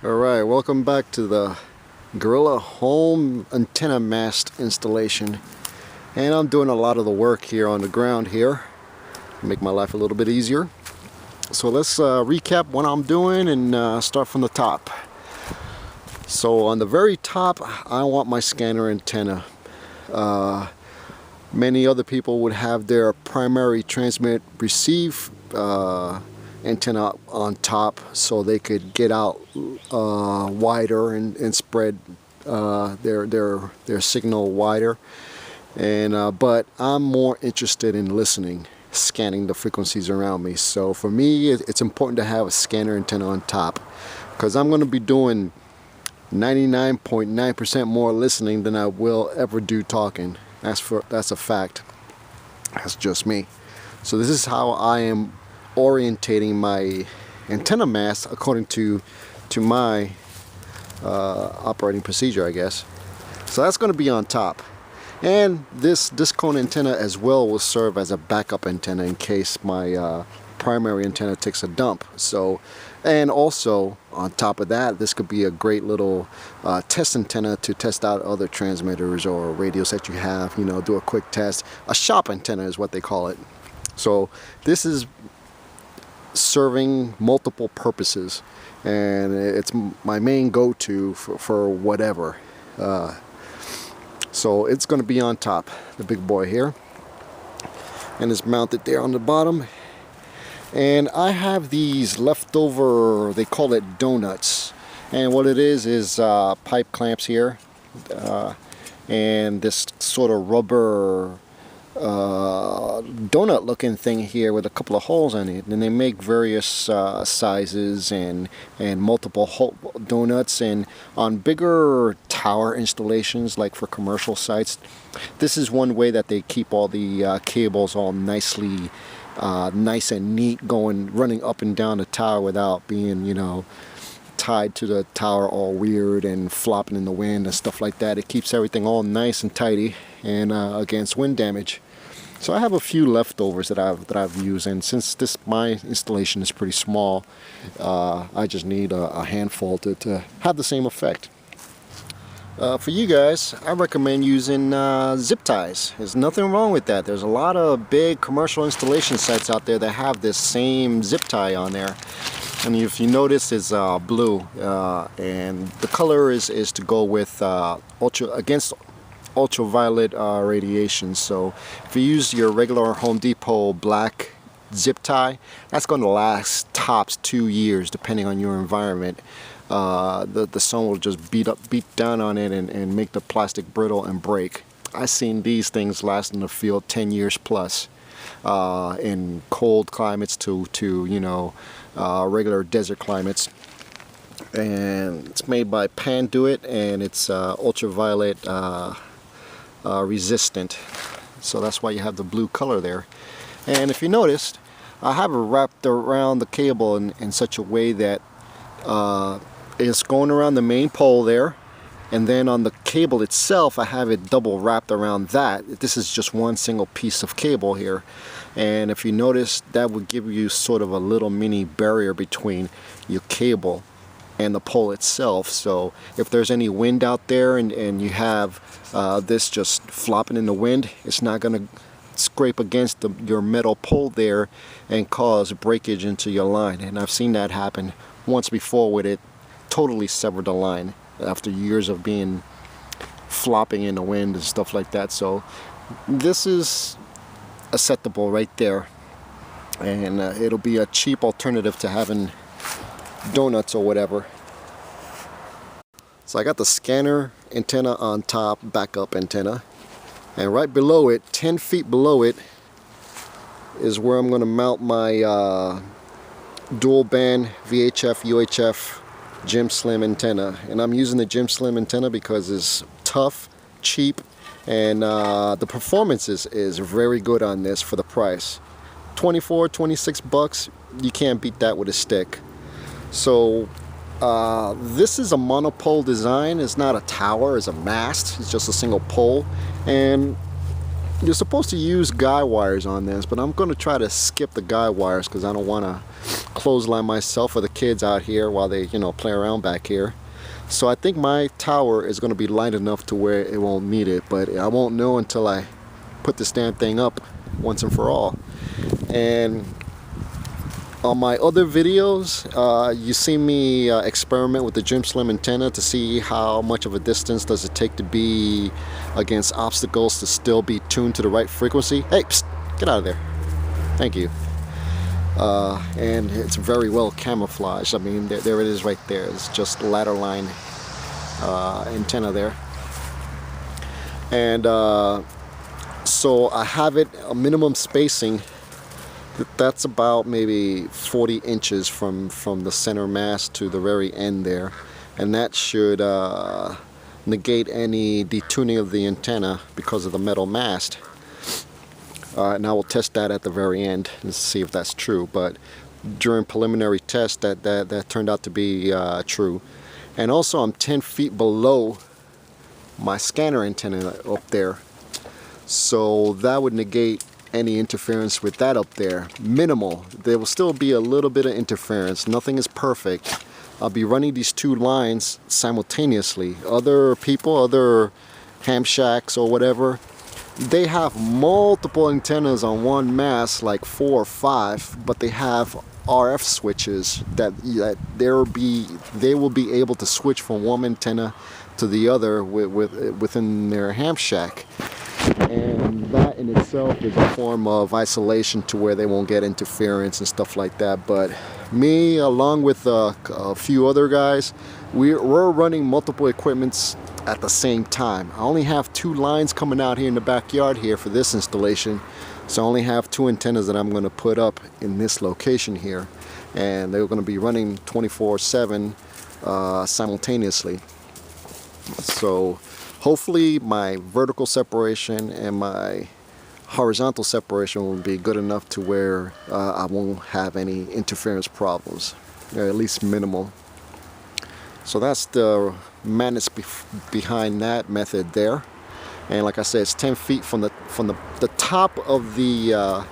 Alright, welcome back to the Gorilla Home Antenna Mast installation. And I'm doing a lot of the work here on the ground here. Make my life a little bit easier. So let's recap what I'm doing and start from the top. So on the very top, I want my scanner antenna. Many other people would have their primary transmit receive antenna on top so they could get out wider and spread their signal wider. And but I'm more interested in listening, scanning the frequencies around me. So for me, it's important to have a scanner antenna on top, because I'm going to be doing 99.9% more listening than I will ever do talking. That's a fact. That's just me. So this is how I am orientating my antenna mast according to my operating procedure, I guess. So that's going to be on top, and this cone antenna as well will serve as a backup antenna in case my primary antenna takes a dump. So, and also on top of that, this could be a great little test antenna to test out other transmitters or radios that you have, you know, do a quick test. A shop antenna is what they call it. So this is serving multiple purposes, and it's my main go-to for whatever. So it's going to be on top, the big boy here, and it's mounted there on the bottom. And I have these leftover, they call it donuts, and what it is pipe clamps here, and this sort of rubber donut looking thing here with a couple of holes in it. And they make various sizes and multiple donuts, and on bigger tower installations like for commercial sites, this is one way that they keep all the cables all nice and neat, running up and down the tower without being, you know, tied to the tower all weird and flopping in the wind and stuff like that. It keeps everything all nice and tidy and against wind damage. So I have a few leftovers that I've used, and since my installation is pretty small, I just need a handful to have the same effect. For you guys, I recommend using zip ties. There's nothing wrong with that. There's a lot of big commercial installation sites out there that have this same zip tie on there. And if you notice, it's blue, and the color is to go with against ultraviolet radiation. So if you use your regular Home Depot black zip tie, that's going to last tops 2 years depending on your environment. The sun will just beat down on it and make the plastic brittle and break. I've seen these things last in the field 10 years plus, in cold climates to you know, regular desert climates. And it's made by Panduit, and it's ultraviolet resistant, so that's why you have the blue color there. And if you noticed, I have it wrapped around the cable in such a way that it's going around the main pole there, and then on the cable itself I have it double wrapped around that. This is just one single piece of cable here, and if you notice, that would give you sort of a little mini barrier between your cable and the pole itself. So if there's any wind out there and you have this just flopping in the wind, it's not going to scrape against your metal pole there and cause breakage into your line. And I've seen that happen once before, with it totally severed the line after years of being flopping in the wind and stuff like that. So this is acceptable right there, and it'll be a cheap alternative to having donuts or whatever. So I got the scanner antenna on top, backup antenna, and right below it, 10 feet below it, is where I'm going to mount my dual band VHF UHF Jim Slim antenna. And I'm using the Jim Slim antenna because it's tough, cheap, and the performance is very good on this for the price. 26 bucks, you can't beat that with a stick. So this is a monopole design. It's not a tower, it's a mast. It's just a single pole, and You're supposed to use guy wires on this, but I'm going to try to skip the guy wires because I don't want to clothesline myself or the kids out here while they, you know, play around back here. So I think my tower is going to be light enough to where it won't need it, but I won't know until I put this damn thing up once and for all. And on my other videos, you see me experiment with the Jim Slim antenna to see how much of a distance does it take to be against obstacles to still be tuned to the right frequency. Hey, psst, get out of there. Thank you. And it's very well camouflaged. I mean, there it is right there. It's just ladder line antenna there. And so I have it a minimum spacing. That's about maybe 40 inches from the center mast to the very end there, and that should negate any detuning of the antenna because of the metal mast. And I will test that at the very end and see if that's true, but during preliminary test that turned out to be true. And also I'm 10 feet below my scanner antenna up there, so that would negate any interference with that up there. Minimal. There will still be a little bit of interference. Nothing is perfect. I'll be running these two lines simultaneously. Other people, other ham shacks or whatever, they have multiple antennas on one mast, like 4 or 5, but they have RF switches that they will be able to switch from one antenna to the other within their ham shack. And that in itself is a form of isolation to where they won't get interference and stuff like that. But me, along with a few other guys, we're running multiple equipments at the same time. I only have 2 lines coming out here in the backyard here for this installation, so I only have 2 antennas that I'm going to put up in this location here, and they're going to be running 24/7 simultaneously. So hopefully my vertical separation and my horizontal separation will be good enough to where I won't have any interference problems, or at least minimal. So that's the madness behind that method there. And like I said, it's 10 feet from the top of the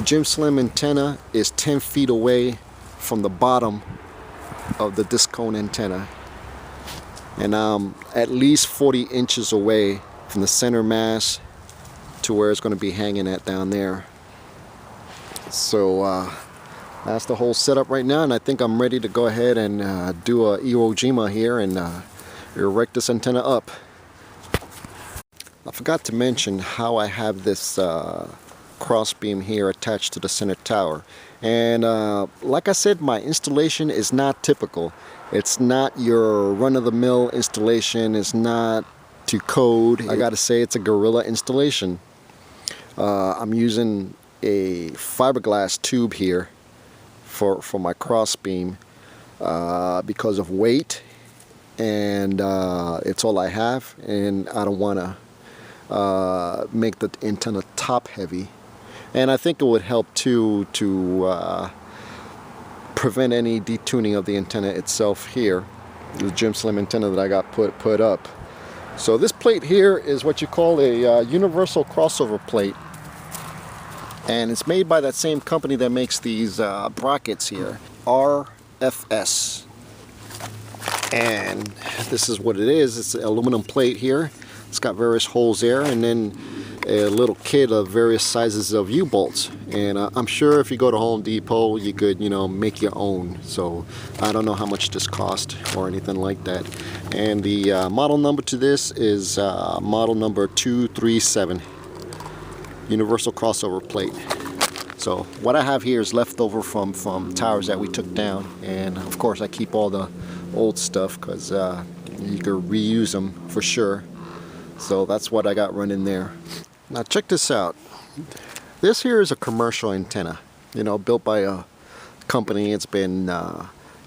Jim Slim antenna is 10 feet away from the bottom of the disc cone antenna. And I'm at least 40 inches away from the center mass to where it's going to be hanging at down there. So that's the whole setup right now, and I think I'm ready to go ahead and do a Iwo Jima here and erect this antenna up. I forgot to mention how I have this cross beam here attached to the center tower. And like I said, my installation is not typical. It's not your run-of-the-mill installation. It's not to code. I gotta say, it's a guerrilla installation. I'm using a fiberglass tube here for my cross beam because of weight, and it's all I have, and I don't want to make the antenna top heavy. And I think it would help too to prevent any detuning of the antenna itself here, the Jim Slim antenna that I got put up. So this plate here is what you call a universal crossover plate, and it's made by that same company that makes these brackets here, RFS. And this is what it is. It's an aluminum plate here. It's got various holes there, and then a little kit of various sizes of U-bolts. And I'm sure if you go to Home Depot, you could, you know, make your own. So I don't know how much this cost or anything like that. And the model number to this is model number 237, universal crossover plate. So what I have here is leftover from towers that we took down, and of course I keep all the old stuff because you could reuse them for sure. So that's what I got running there. Now check this out. This here is a commercial antenna, you know, built by a company. It's been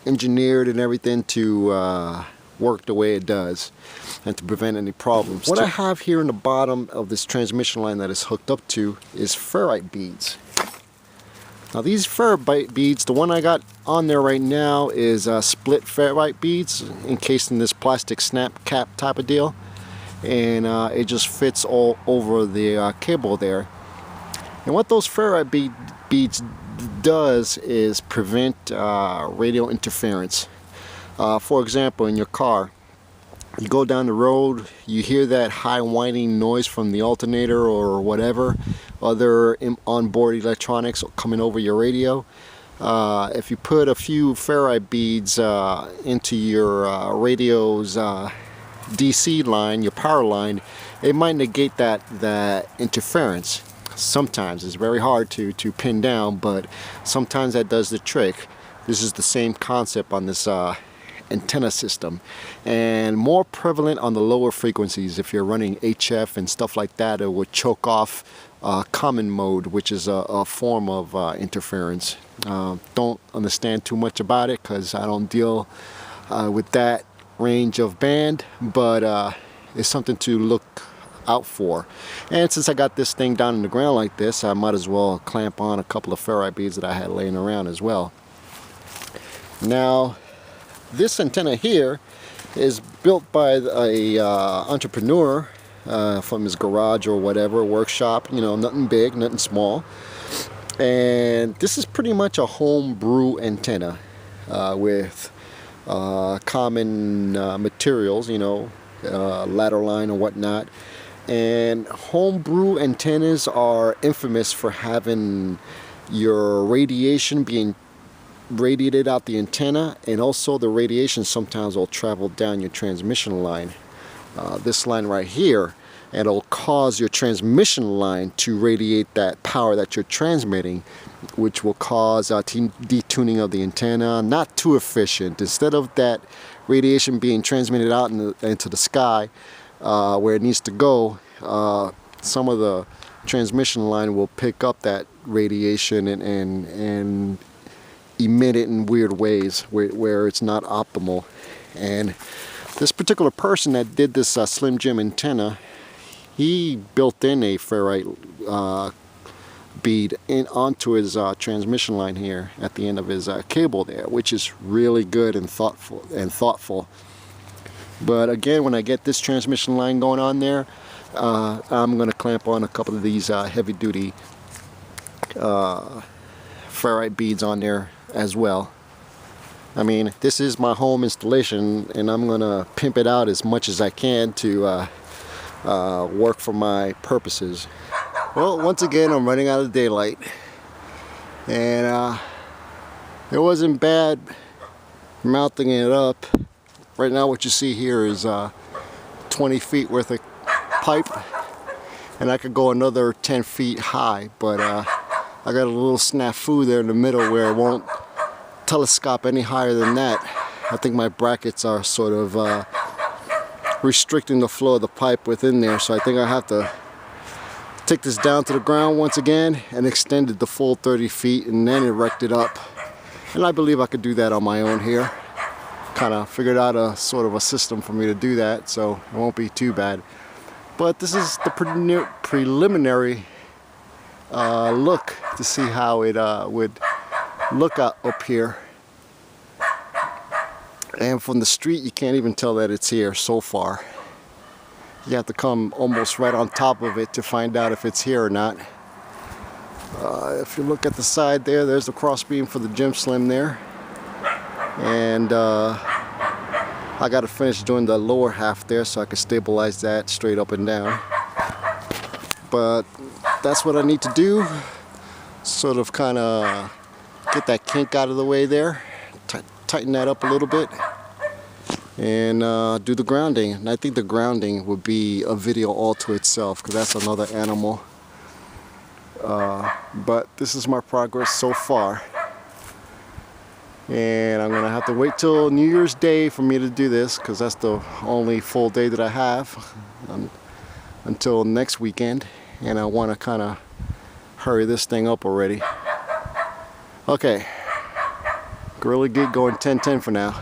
engineered and everything to work the way it does and to prevent any problems. What I have here in the bottom of this transmission line that is hooked up to is ferrite beads. Now these ferrite beads, the one I got on there right now is split ferrite beads encased in this plastic snap cap type of deal. and it just fits all over the cable there. And what those ferrite beads does is prevent radio interference. For example, in your car, you go down the road, you hear that high whining noise from the alternator or whatever other onboard electronics coming over your radio. If you put a few ferrite beads into your radio's DC line, your power line, it might negate that interference. Sometimes it's very hard to pin down, but sometimes that does the trick. This is the same concept on this antenna system, and more prevalent on the lower frequencies. If you're running HF and stuff like that, it would choke off common mode, which is a form of interference. Don't understand too much about it because I don't deal with that range of band, but it's something to look out for. And since I got this thing down in the ground like this, I might as well clamp on a couple of ferrite beads that I had laying around as well. Now, this antenna here is built by a entrepreneur from his garage or whatever, workshop, you know, nothing big, nothing small. And this is pretty much a homebrew antenna with common materials, you know, ladder line or whatnot. And homebrew antennas are infamous for having your radiation being radiated out the antenna, and also the radiation sometimes will travel down your transmission line, this line right here, and it'll cause your transmission line to radiate that power that you're transmitting, which will cause detuning of the antenna. Not too efficient. Instead of that radiation being transmitted out into the sky where it needs to go, some of the transmission line will pick up that radiation and emit it in weird ways where it's not optimal. And this particular person that did this Slim Jim antenna, he built in a ferrite bead onto his transmission line here at the end of his cable there, which is really good and thoughtful. But again, when I get this transmission line going on there, I'm going to clamp on a couple of these heavy-duty ferrite beads on there as well. I mean, this is my home installation, and I'm going to pimp it out as much as I can to work for my purposes. Well, once again, I'm running out of daylight, and it wasn't bad mounting it up. Right now what you see here is 20 feet worth of pipe, and I could go another 10 feet high, but I got a little snafu there in the middle where it won't telescope any higher than that. I think my brackets are sort of restricting the flow of the pipe within there, so I think I have to take this down to the ground once again and extend it the full 30 feet and then erect it up. And I believe I could do that on my own here. Kind of figured out a sort of a system for me to do that, so it won't be too bad. But this is the preliminary look to see how it would look up here. And from the street you can't even tell that it's here so far. You have to come almost right on top of it to find out if it's here or not. If you look at the side there, there's the crossbeam for the Jim Slim there. And I got to finish doing the lower half there so I can stabilize that straight up and down. But that's what I need to do. Sort of kind of get that kink out of the way there. Tighten that up a little bit. And do the grounding. And I think the grounding would be a video all to itself, because that's another animal. But this is my progress so far. And I'm gonna have to wait till New Year's Day for me to do this, because that's the only full day that I have until next weekend, and I want to kind of hurry this thing up already. Okay, Gorilla Gig going 10-10 for now.